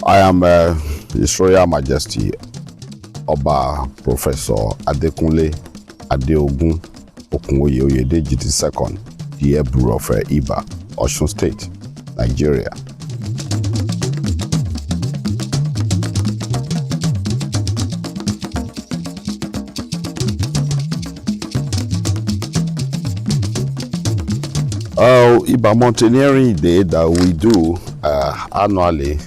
I am His Royal Majesty Oba Professor Adekunle Adeogun Okunwoye Oyedeji II, the Ebru of Iba, Osun State, Nigeria. Iba Mountaineering Day that we do annually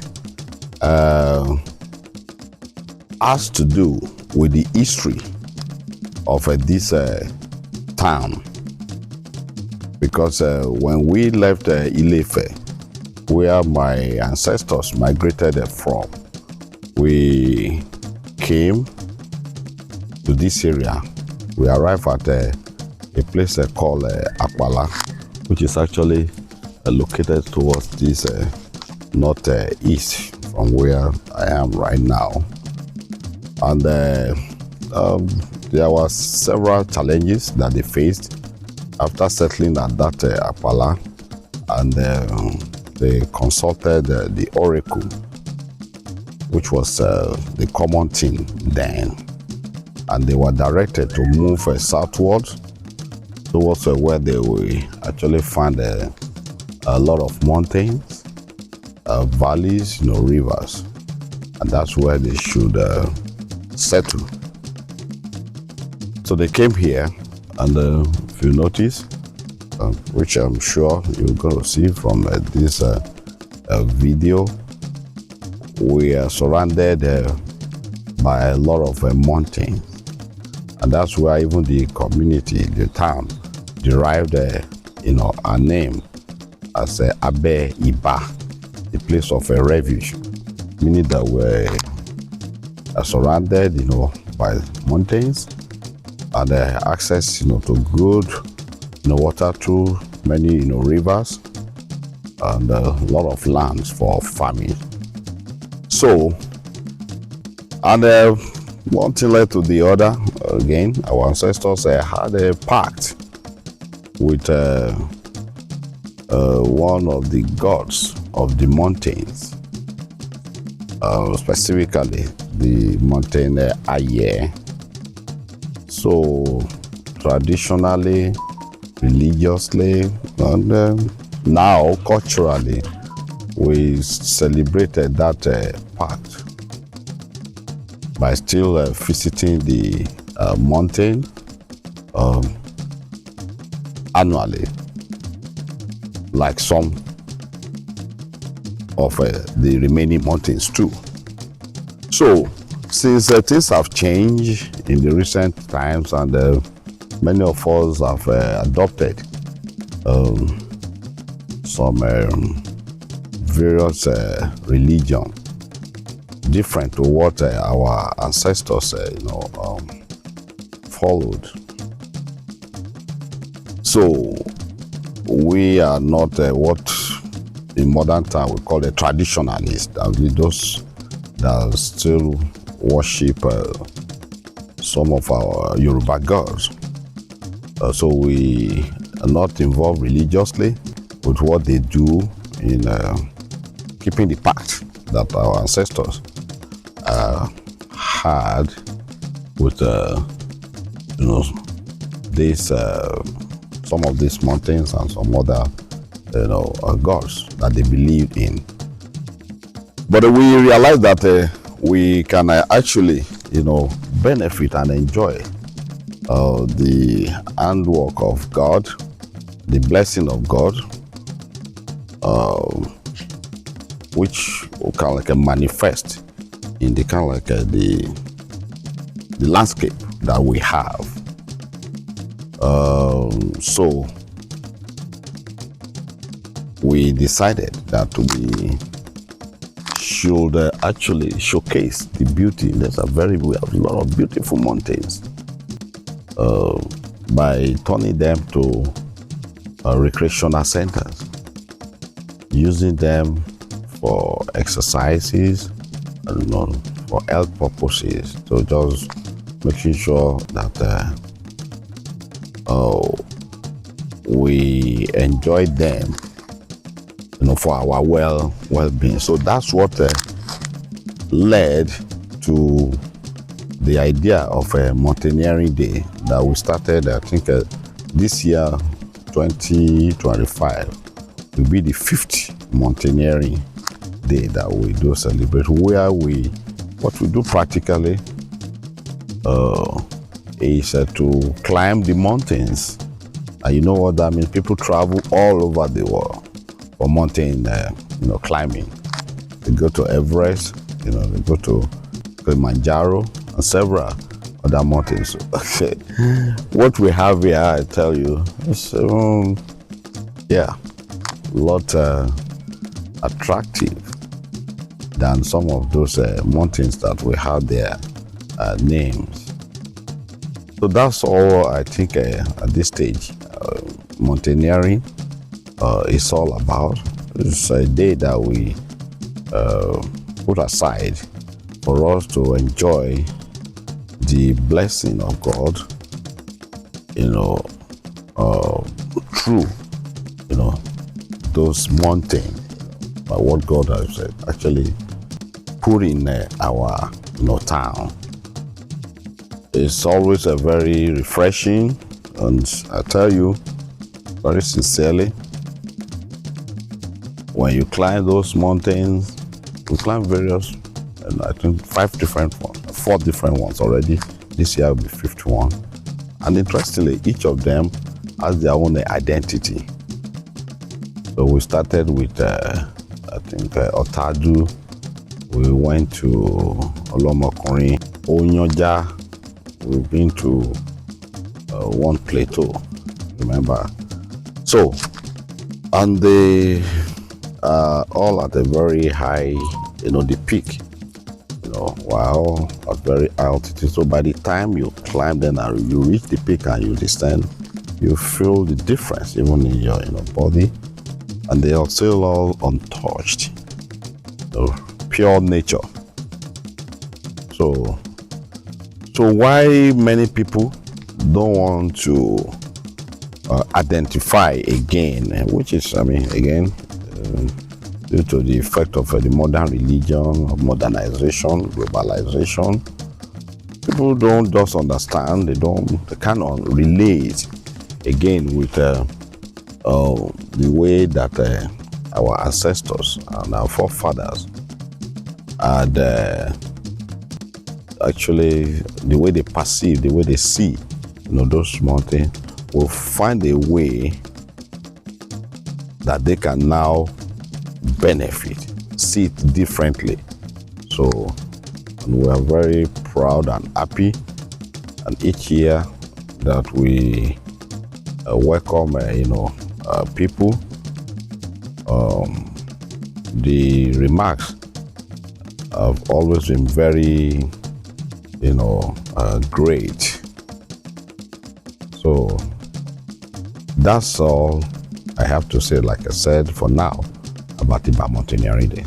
has to do with the history of this town, because when we left Ile-Ife, where my ancestors migrated from, we came to this area. We arrived at a place called Akpala, which is actually located towards this northeast from where I am right now. And there were several challenges that they faced after settling at that Akpala, and they consulted the oracle, which was the common thing then, and they were directed to move southward towards where they will actually find a lot of mountains, valleys, rivers, and that's where they should settle. So they came here, and if you notice, which I'm sure you're going to see from this video, we are surrounded by a lot of mountains, and that's where even the community, the town, derived our name as Abe Iba, the place of refuge, meaning that we're surrounded by mountains, and access to good water through many rivers, and a lot of lands for farming. So, and one thing led to the other. Again, our ancestors had a pact with one of the gods of the mountains, specifically the mountain Aye. So traditionally, religiously, and now culturally, we celebrated that pact by still visiting the mountain annually, like some of the remaining mountains too. So, since things have changed in the recent times, and many of us have adopted some various religion different to what our ancestors followed. So we are not what in modern time we call a traditionalist, those that still worship some of our Yoruba gods. So we are not involved religiously with what they do in keeping the pact that our ancestors had with this some of these mountains and some other gods that they believed in. But we realize that we can actually benefit and enjoy the handwork of God, the blessing of God, which can manifest in the the landscape that we have. So we decided that we should actually showcase the beauty. We have a lot of beautiful mountains by turning them to recreational centers, using them for exercises and for health purposes. So just making sure that we enjoy them, for our well-being. So that's what led to the idea of a Mountaineering Day that we started, I think, this year, 2025, will be the 5th Mountaineering Day that we do celebrate, where what we do practically is to climb the mountains. And you know what that means? People travel all over the world for mountain, climbing. They go to Everest, they go to Kilimanjaro and several other mountains. What we have here, I tell you, is a lot attractive than some of those mountains that we have their names. So that's all I think at this stage mountaineering is all about. It's a day that we put aside for us to enjoy the blessing of God, through, those mountains, by what God has actually put in our, town. It's always a very refreshing, and I tell you very sincerely, when you climb those mountains, we climb various, and I think 4 different ones already. This year will be 51. And interestingly, each of them has their own identity. So we started with, I think, Otadu. We went to Olomokunrin, Onyoja. We've been to one plateau, remember? So, and they are all at a very high, the peak, while at very high altitude. So by the time you climb then and you reach the peak and you descend, you feel the difference even in your body, and they are still all untouched, pure nature. So why many people don't want to identify again, which is, again, due to the effect of the modern religion, of modernization, globalization, people don't just understand, they cannot relate again with the way that our ancestors and our forefathers had actually, the way they perceive, the way they see, those mountains, will find a way that they can now benefit, see it differently. So, and we are very proud and happy, and each year that we welcome, people, the remarks have always been very, great. So that's all I have to say, like I said, for now, about Iba Mountaineering Day.